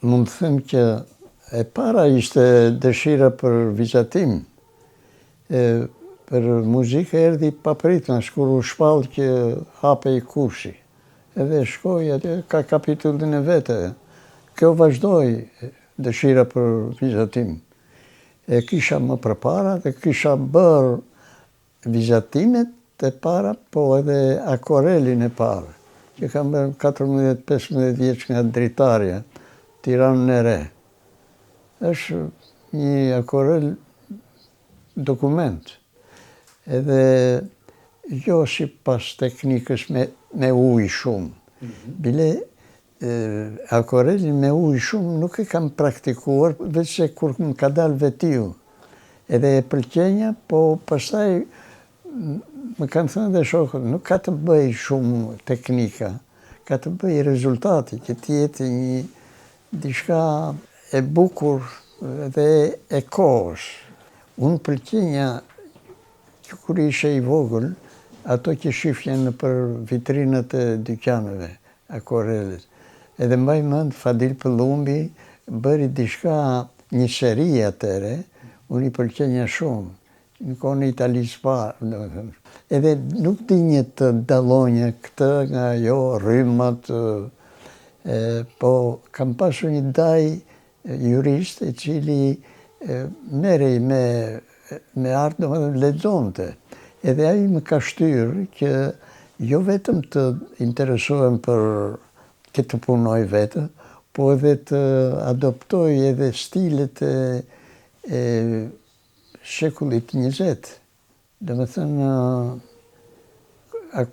mund të them që e para ishte dëshira për vizatim. Për muzikë erdhi papritshëm, kur u shpall që hapej kursi. Edhe shkoj atë, ka kapitullin e vete. Kjo vazhdoi, dëshira për vizatim. E kisha më përpara dhe kisha bërë vizatimet e para, po edhe akvarelin e parë, që kam bërë 14-15 vjeç nga dritarja, Tiranën e Re. Është një akvarel dokument. Edhe jo si pas teknikës me ujë shumë. Bile akvarelin me ujë shumë nuk e kam praktikuar, veç se kur më ka dalë vetiu. Edhe e pëlqenja, po pastaj më kanë thënë dhe shokët, nuk ka të bëj shumë teknika, ka të bëj rezultati, që t'jetë një diçka e bukur dhe e kohës. Unë pëlqenja që kur ishe i vogël, ato që shifjen për vitrinat e dyqanëve, akvarelet. Edhe mbaj mend Fadil Pëllumbi bëri diçka, një seri atëre, unë i pëlqenja shumë. Në kohën e Italisë parë. Edhe nuk dinje të dallonja këtë nga jo rrymat, po kam pasur një daj jurist i cili merrej me art, domethënë lexonte. Edhe ai më ka shtyrë që jo vetëm të interesohem për këtë punoj vetë, po edhe të adoptoj edhe stilet e shekullit 20. Domethënë,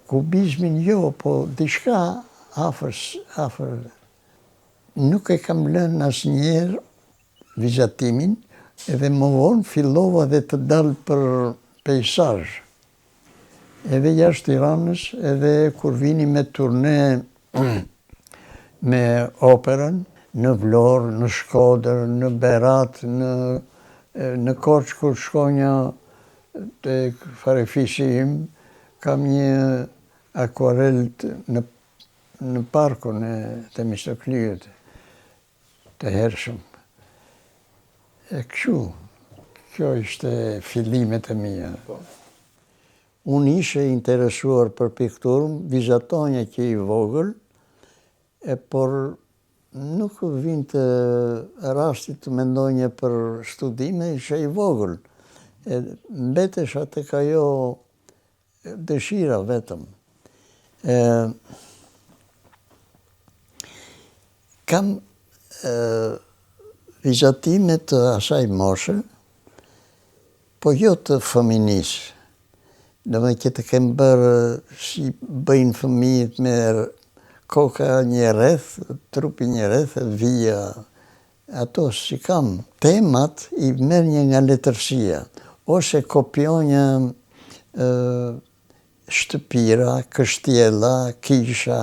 kubizmin jo, po diçka afër. Nuk e kam lënë asnjëherë vizatimin, edhe më vonë fillova dhe të dal për peizazh. Edhe jashtë Tiranës, edhe kur vini me turne me operën, në Vlorë, në Shkodër, në Berat, në Korçë kur shkonja te farefisi im, kam një akvarel në parkun e Themistoklijut, të hershëm. E kështu, kjo ishte fillimet e mia. Unë ishe interesuar për pikturën, vizatonja që i vogël, por nuk vinte rasti të mendonja për studime, ishe i vogël. Mbetesha tek ajo dëshira vetëm. Kam vizatime të asaj moshe, po jo të fëminisë. Domethënë që të kem bërë si bëjnë fëmijët me koka një rreth, trupi një rreth, vija. Ato si kam. Temat i merrnja nga letërsia, ose kopjonja shtëpira, kështjella, kisha.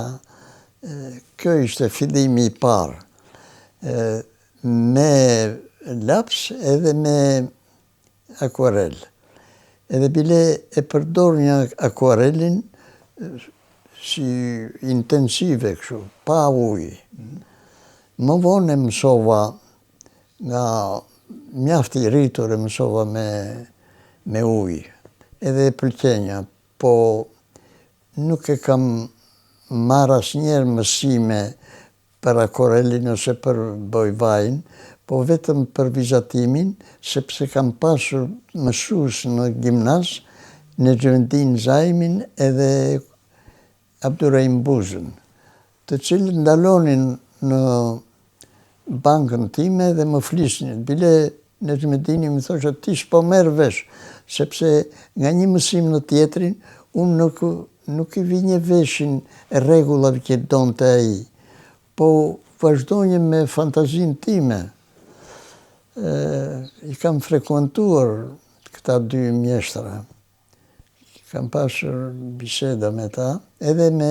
Kjo ishte fillimi i parë. Me laps edhe me akvarel. Edhe bile e përdor një akvarelin si intensive kështu, pa ujë. Më vonë e mësova, nga mjaft i rritur e mësova me ujë. Edhe e pëlqenja, po nuk e kam marrë asnjëherë mësime për akvarelin ose për bojvajin, po vetëm për vizatimin, sepse kam pasur mësues në gjimnaz, në Gjëndin Zajmin edhe Abdurrahim Buzën, të cilët ndalonin në bankën time dhe më flisnin. Bile në Gjëndini më thosha, ti s'po merr vesh, sepse nga një mësim në tjetrin, unë nuk i vinje veshin rregullave që donte ai, po vazhdonje me fantazin time. I kam frekuentuar këta dy mjeshtra. Kam pasur biseda me ta, edhe me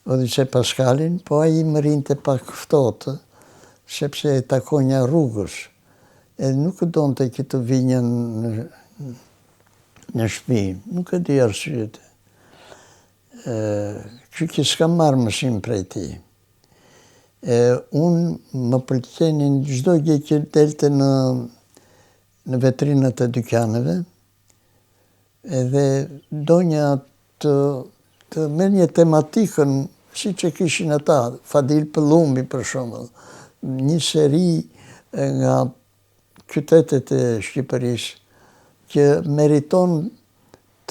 Odice Paskalin, po ai më rinte pak ftohtë, sepse e takonja rrugës. Edhe nuk donte që të vinja në shtëpi, nuk e di arsyet. Kështu që s'kam marrë mësim prej tij. Unë më pëlqenin çdo gjë që delte në vetrinat e dykjaneve, edhe donja të merrnje tematikën si që kishin ata, Fadil Pëllumbi për shembull, një seri nga qytetet e Shqipërisë që meriton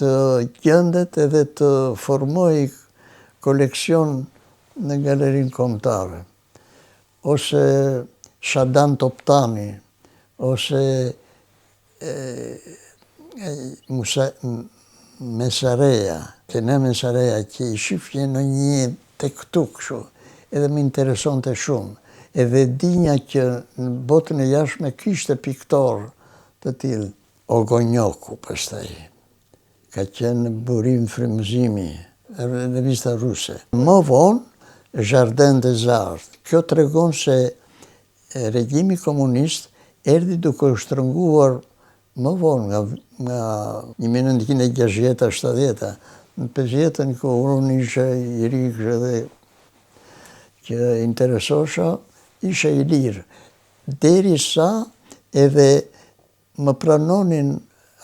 të gjendet edhe të formoj koleksion në galerinë kombëtare. Ose Shadan Toptani, ose Mesareja, Mesareja që i shifje në një të këtu kështu, edhe më interesonte shumë. Edhe dinja që në botën e jashtme kishte piktor të tillë. Ogonjoku pastaj, ka qenë Burim Frymëzimi, revista ruse. Më vonë, Jardin des Arts. Kjo tregon se regjimi komunist erdhi duke u shtrënguar më vonë nga 1960-70, në 50-ën kur unë isha i ri dhe që interesosha, isha i lirë. Derisa edhe më pranonin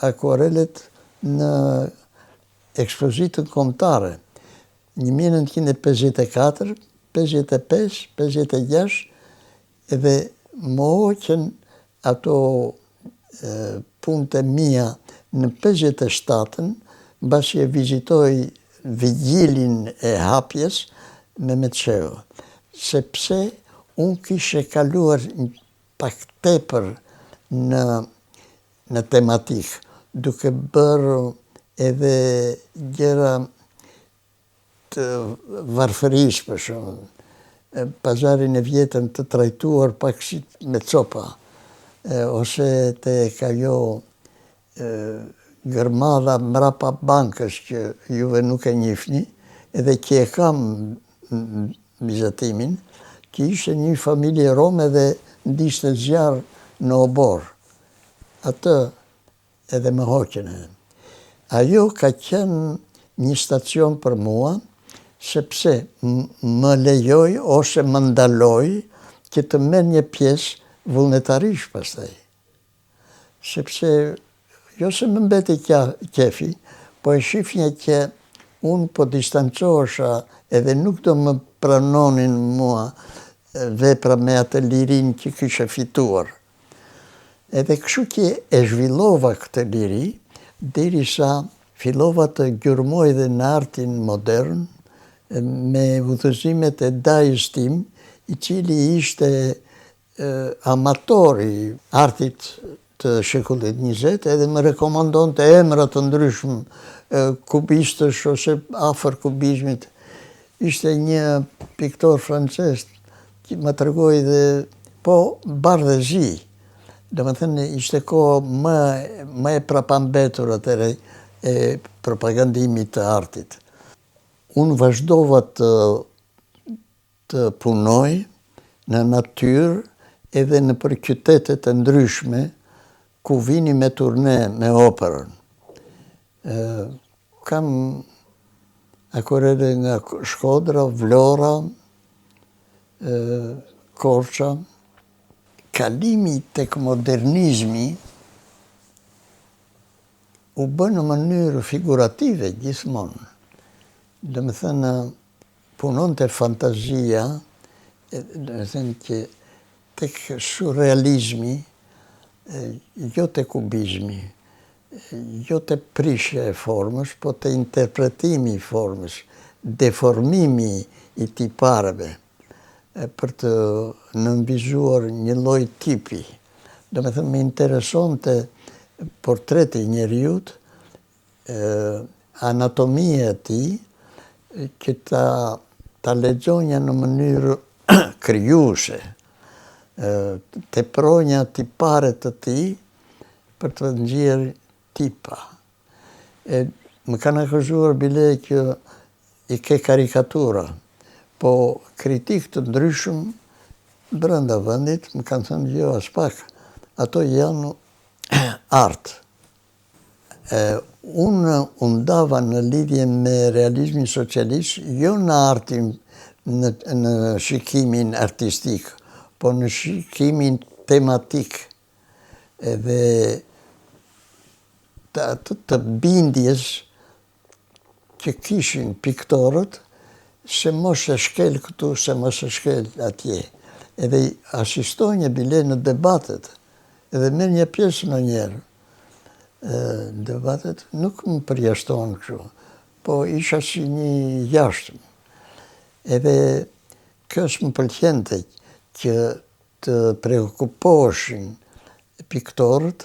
akuarelet në ekspozitën kombëtare. 1954, 55, 56, edhe më hoqën ato punët e mia në 57-ën, mbasi e vizitoj vigjilin e hapjes me Metsheu. Sepse unë kishe kaluar pak tepër në tematikë, duke bërë edhe gjëra të varfërisë, për shembull. Pazarin e vjetën të trajtuar pak si me copa, ose tek ajo gërmadha mrapa bankës që juve nuk e njihni, edhe që e kam vizatimin, që ishte një familje rome dhe ndishte zjarr në obor. Atë edhe më hoqën. Ajo ka qenë një stacion për mua, sepse më lejoj ose më ndaloj që të merr një pjesë vullnetarisht pastaj. Sepse jo se më mbeti qefi, po e shifnja që unë po distancohesha edhe nuk do më pranonin mua vepra me atë lirin që kisha fituar. Edhe kështu që e zhvillova këtë liri, derisa fillova të gjurmoj dhe në artin modern, me udhëzimet e dajës tim, i cili ishte amatori artit të shekullit 20, edhe më rekomandon të emra të ndryshëm, kubistësh ose afër kubizmit. Ishte një piktor francez që më tregoi dhe po bardhëzi. Domethënë ishte kohë më e prapambetur atëre e propagandimit të artit. Unë vazhdova të punoj në natyrë edhe në për qytetet të ndryshme ku vini me turne me operën. Kam akurele nga Shkodra, Vlora, Korça. Kalimi tek modernizmi u bë në mënyrë figurative gjithmonë. Do me thënë, punon të fantazia, do me thënë që tek surrealizmi, jo të kubizmi, jo të prishja e formës, po të interpretimi i formës, deformimi i tipareve, për të nënvizuar një lloj tipi. Do me thënë, më interesonte portreti i njeriut, anatomia e tij, që ta lexonja në mënyrë krijuese, të pronja tipare të tij për të nxjerrë tipa. Më kanë akuzuar bile që i ke karikatura, po kritik të ndryshëm brenda vendit më kanë thënë jo as pak, ato janë art. Unë undava në lidhje me realizmin socialist, jo në artin në shikimin artistik, po në shikimin tematik edhe të bindjes që kishin piktorët se mos e shkel këtu, se mos e shkel atje. Edhe asistojnë e bile në debatet, edhe merr një pjesë në njerë. Debatet nuk më përjashtohen kështu, po isha si një jashtëm. Edhe kjo më pëlqente që të preokupoheshin piktorët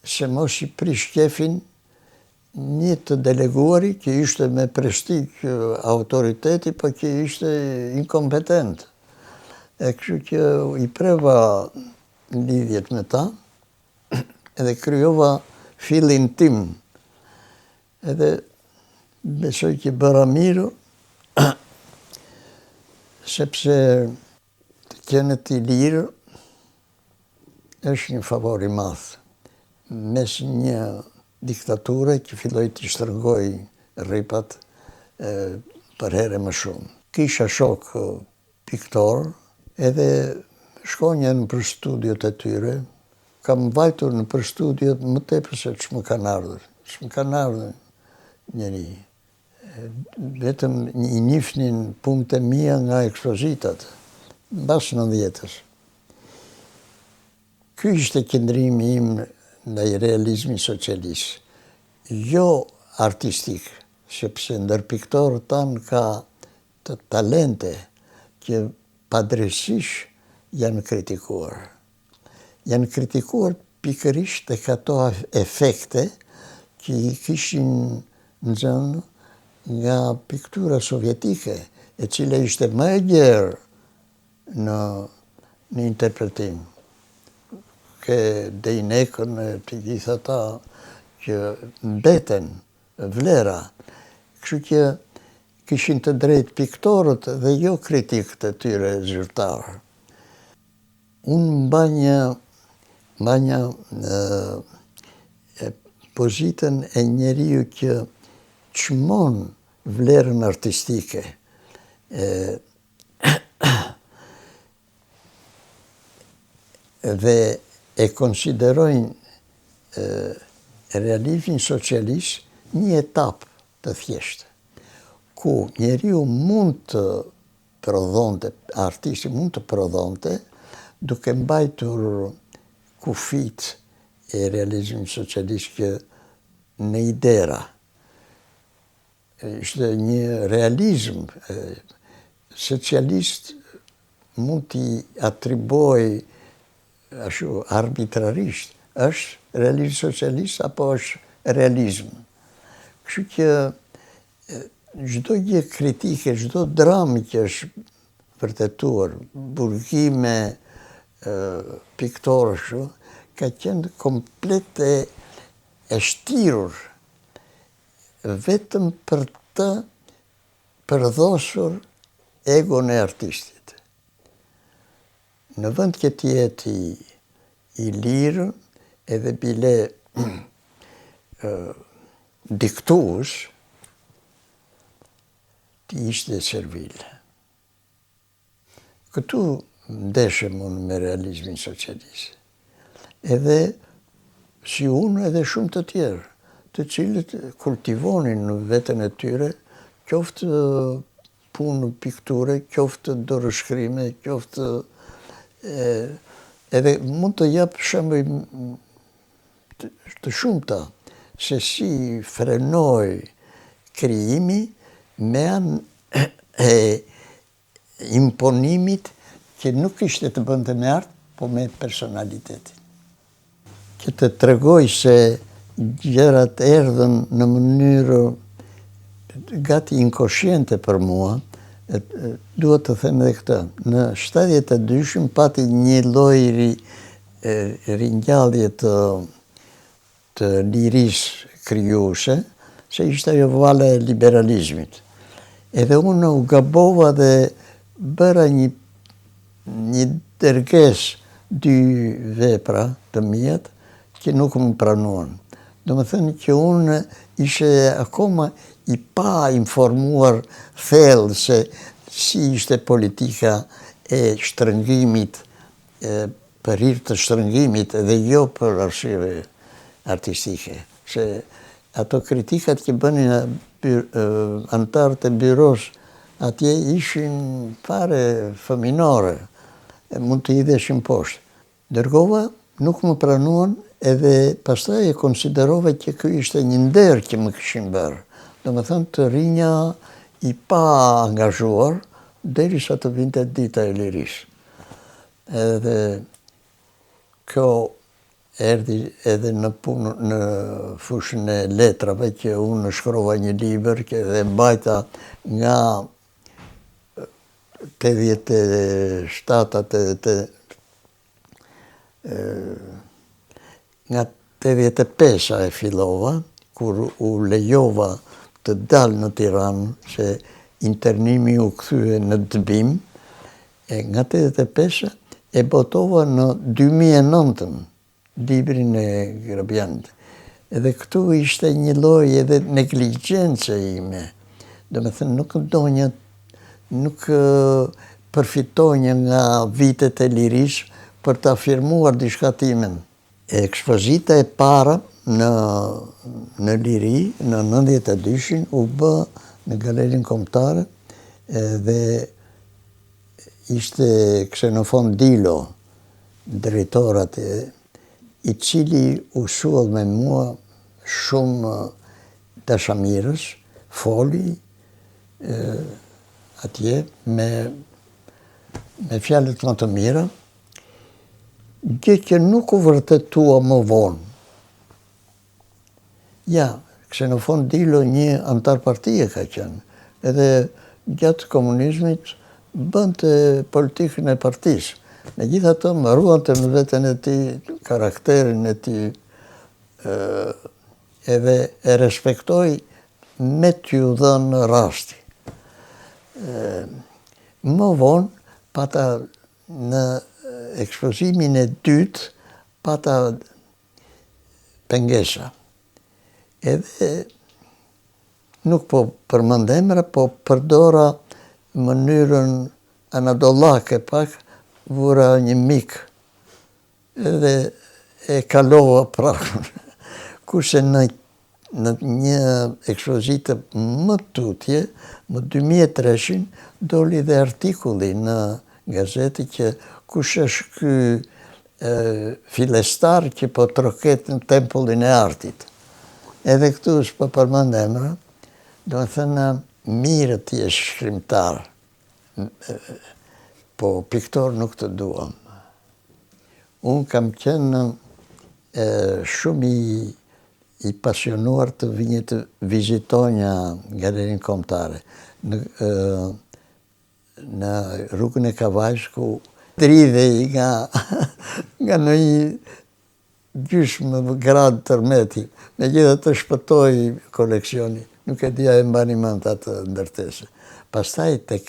se mos i prish qefin një të deleguari që ishte me prestigj autoriteti, po që ishte inkompetent. Kështu që i preva lidhjet me ta, edhe kryova fillin tim. Edhe besoj që bëra mirë, sepse të qenet i lirë është një favor i madh. Mes një diktature që filloi të shtrëngoj rripat për herë më shumë. Kisha shok piktor, edhe shkonja në për studiot e tyre, kam vajtur në për studiot më tepër se ç'më kanë ardhur. S'më kanë ardhur njëri. Vetëm i njihnin punët e mia nga ekspozitat, mbas 90-s. Ky ishte qëndrimi im ndaj realizmit socialist. Jo artistik, sepse ndër piktorët tanë ka të talente që padrejtisht janë kritikuar. Janë kritikuar pikërisht tek ato efekte që i kishin nxënë nga piktura sovjetike, e cila ishte më e gjerë në interpretim. Ke Dejnekën e të gjitha ata që mbeten vlera. Kështu që kishin të drejtë piktorët dhe jo kritikët e tyre zyrtarë. Unë mbanja pozitën e njeriu që çmon vlerën artistike. Dhe e konsiderojnë realizmin socialist një etapë të thjeshtë, ku njeriu mund të prodhonte, artisti mund të prodhonte, duke mbajtur kufit e realizmit socialist që në idera. Ishte një realizm socialist mund t'i atriboj ashtu arbitrarisht, është realizm socialist apo është realizm. Kështu që çdo gjë kritike, çdo dramë që është vërtetuar, burgime piktorësh, ka qenë komplet e shtirur vetëm për të përdhosur egon e artistit. Në vend që të jetë i lirë edhe bile diktues, të ishte servil. Këtu ndeshem unë me realizmin socialist. Edhe si unë edhe shumë të tjerë, të cilët kultivonin në veten e tyre, qoftë punë pikture, qoftë dorëshkrime, qoftë edhe mund të jap shembuj të shumta se si frenoi krijimi me anë e imponimit që nuk ishte të bënte me art, po me personalitetin. Që të tregoj se gjërat erdhën në mënyrë gati inkoshjente për mua, duhet të them edhe këtë. Në 72 pati një lloj ringjallje të lirisë krijuese, se ishte ajo vala e liberalizmit. Edhe unë u gabova dhe bëra një dërgesë, 2 vepra të mijat që nuk më pranuan. Do më thënë që unë ishe akoma i pa informuar thellë se si ishte politika e shtrëngimit, për hir të shtrëngimit dhe jo për arsye artistike. Se ato kritikat që bënin antarët e byros atje ishin fare fëminore, mund të hidheshin poshtë. Dërgova, nuk më pranuan edhe pastaj e konsiderova që ky ishte një nder që më kishin bërë. Domethënë të rinja i pa angazhuar derisa të vinte dita e lirisë. Edhe kjo erdhi edhe në punë në fushën e letrave që unë shkrova një libër që dhe mbajta nga 87 nga 85 e fillova, kur u lejova të dalë në Tiranë, se internimi u kthye në dëbim, nga 85 e botova në 2009 librin e Grabianit. Edhe këtu ishte një lloj edhe negligjence ime. Domethënë nuk përfitonja nga vitet e lirisë për të afirmuar diçka timen. Ekspozita e para në Liri, në 92-shin, u bë në Galerinë Kombëtare dhe ishte Xenofon Dilo, drejtori aty, i cili u shuall me mua shumë dashamirës, foli atje me fjalët më të mira, gjë që nuk u vërtetua më vonë. Ja, Xenofon Dilo një antar partie ka qenë, edhe gjatë komunizmit bënte politikën e partisë. Megjithatë më ruante në veten e tij, karakterin e tij, edhe e respektoj me t'ju dhënë rasti. Më vonë, pata në ekspozimin e dytë, pata pengesa. Edhe nuk po përmend emra, po përdora mënyrën anadollake pak, vura një mik, edhe e kalova prakën. Kurse në një ekspozitë më tutje, më 2003-shin, doli dhe artikulli në gazetë që kush është ky filestar që po troket në tempullin e artit. Edhe këtu s'po përmend emra, do të thënë mirë të jesh shkrimtar, po piktor nuk të duam. Unë kam qenë shumë i pasionuar të vinjë të vizitonja Galerinë Kombëtare. Në rrugën e Kavajsku, dridhej nga në një gjysmë gradë tërmeti, megjithatë të shpëtoi koleksioni. Nuk e dija e mbani mend atë ndërtesë. Pastaj tek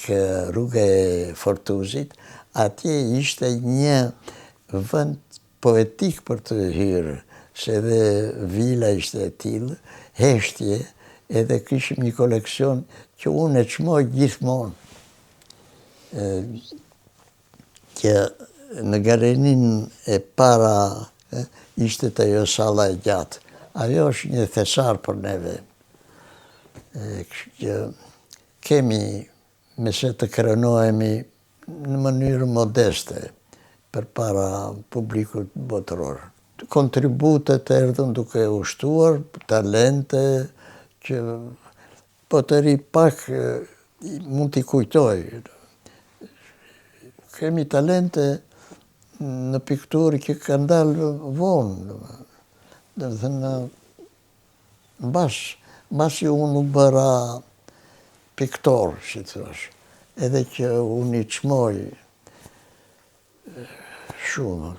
rruga e Fortuzit, atje ishte një vend poetik për të hyrë, se edhe vila ishte e tillë, heshtje, edhe kishim një koleksion që unë e çmoj gjithmonë. Që në galerinë e para ishte të ajo salla e gjatë. Ajo është një thesar për neve. Që kemi me se të krenohemi në mënyrë modeste për para publikut botëror. Kontributet erdhën duke ushtuar, talente që po të ri pak mund t'i kujtoj. Kemi talente në pikturë që kanë dalë vonë. Dhe të thënë, mbasi unë u bëra piktor, si të thash, edhe që unë i çmoj shumë.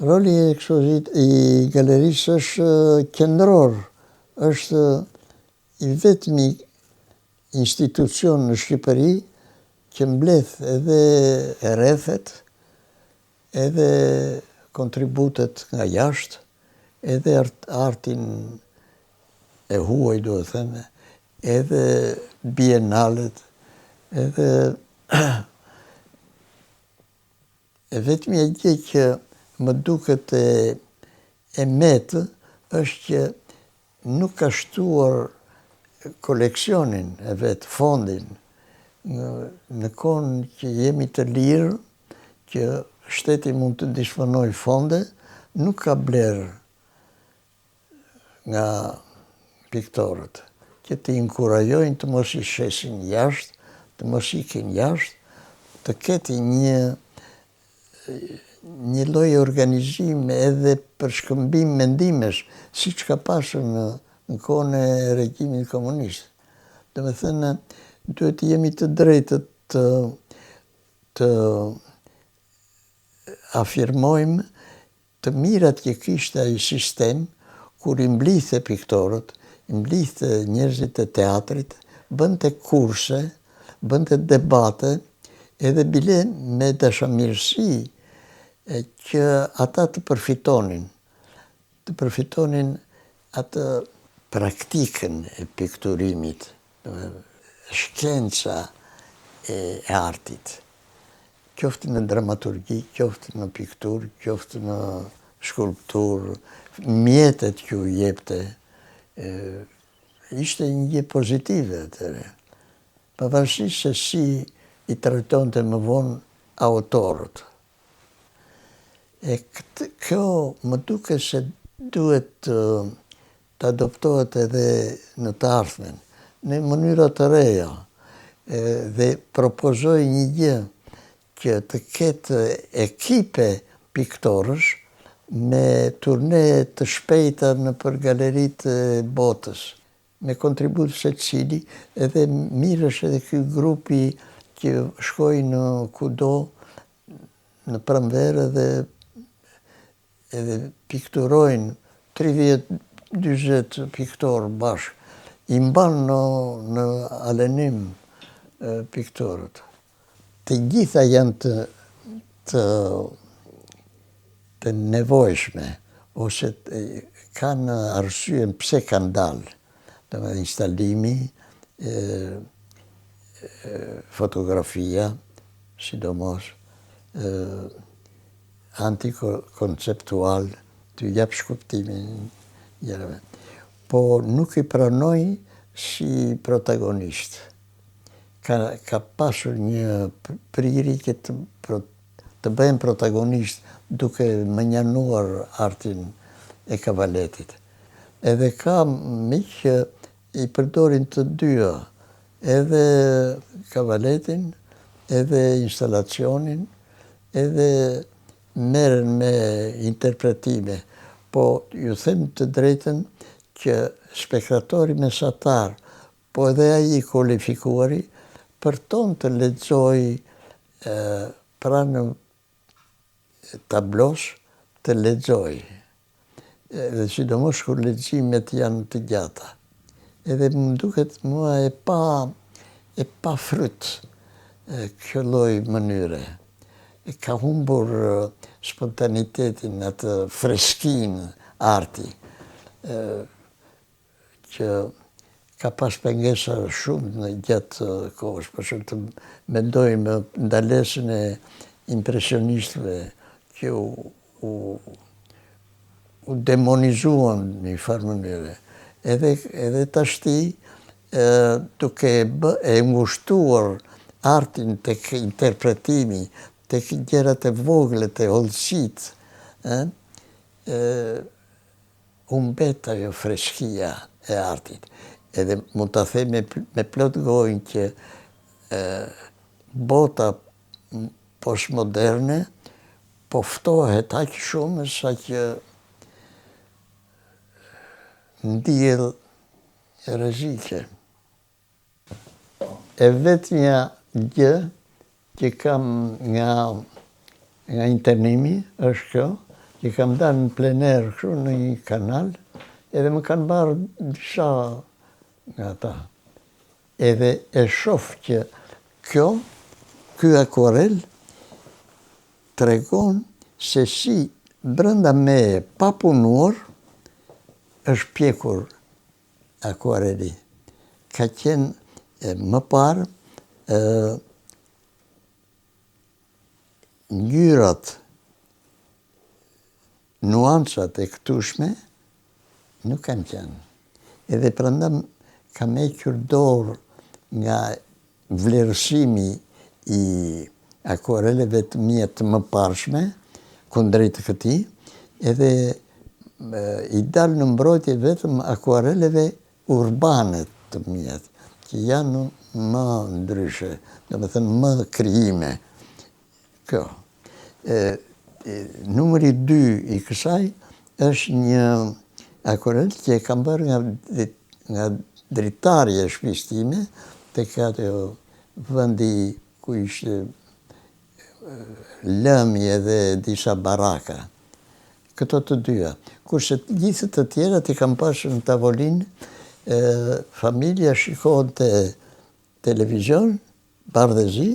Roli i galerisë është qendror, është i vetmi institucion në Shqipëri që mbledh edhe rrethet, edhe kontributet nga jashtë, edhe artin e huaj, do të thënë, edhe bienalet, edhe e vetëmja gjë që më duket e metë është që nuk ka shtuar koleksionin e vetë, fondin, në kohën që jemi të lirë, që shteti mund të disponoj fonde, nuk ka blerë nga piktorët, që të inkurajojnë të mos i shesin jashtë, të mos ikin jashtë, të keti një lloj organizimi edhe për shkëmbim mendimesh, si që ka pasur në kohën e regjimit komunist. Do me thënë, duhet jemi të drejtët të afirmojmë të mirat që kishte ai sistem, kur i mblidhte piktorët, i mblidhte njerëzit e teatrit, bënte kurse, bënte debate, edhe bile me dashamirësi që ata të përfitonin atë praktikën e pikturimit, shkenca e artit, qoftë në dramaturgi, qoftë në piktur, qoftë në skulptur, mjetet që u jepte, ishte një gjë pozitive atëre, pavarësisht se si i trajtonte më vonë autorët. E kjo më duke se duhet të adoptohet edhe në të ardhmen, në mënyra të reja, dhe propozoj një gjë që të ketë ekipe piktorësh me turne të shpejta në për galeritë e botës, me kontribut se cili, edhe mirë është edhe ky grupi që shkoj në kudo, në pranverë edhe pikturojnë 30-40 piktorë bashkë, i mban në alenim piktorët. Të gjitha janë të nevojshme, ose kanë arsyen pse kanë dalë. Dhe instalimi, fotografia, sidomos, antikonceptual, të jap shkuptimin gjërave. Po nuk i pranoj si protagonist. Ka pasur një priri që të bëhen protagonist duke mënjanuar artin e kavaletit. Edhe ka miq që i përdorin të dyja, edhe kavaletin, edhe instalacionin, edhe merren me interpretime. Po ju them të drejtën që spektatori mesatar, po edhe ai i kualifikuari, për ton të lexoj pranë tablos, të lexoj. Dhe sidomos kur leximet janë të gjata. Edhe më duket mua e pa fryt kjo lloj mënyre. Ka humbur spontanitetin, atë freskinë arti, që ka pas pengesa shumë në gjatë kohës, për shumë të mendojmë ndalesën e impresionistëve që u demonizuan në një farë mënyre. Edhe tashti, duke e ngushtuar artin tek interpretimi, tek gjërat e voglet e hollësit, humbet ajo freskia e artit. Edhe mund ta them me plot gojë që bota postmoderne po ftohet aq shumë sa që ndjell rreziqe. E vetmja gjë që kam nga internimi është kjo, që kam dalë në plener kështu në një kanal, edhe më kanë marrë disa nga ata. Edhe e shoh që ky akuarel tregon se si brenda meje pa punuar është pjekur akuareli. ka qenë më parë ngjyrat, nuancat e këtushme nuk kanë qenë. Edhe prandaj kam hequr dorë nga vlerësimi i akuareleve të mia të mëparshme, kundrejt këtij, edhe i dal në mbrojtje vetëm akuareleve urbane të mia, që janë më ndryshe, domethënë më krijime. Kjo. Numri 2 i kësaj është një akuarel që e kam bërë nga dritarja e shtëpisë time, tek ajo vendi ku ishte lëmi edhe disa baraka. Këto të dyja. Kurse gjithë të tjerat i kam pasur në tavolinë, familja shikonte televizion, bardhëzi,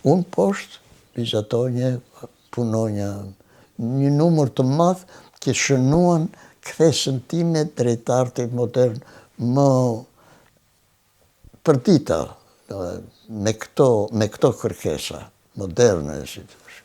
unë poshtë vizatonje, punonja, një numër të madh që shënuan kthesën time drejt artit modern më përdita, me këto kërkesa moderne, si të thosh.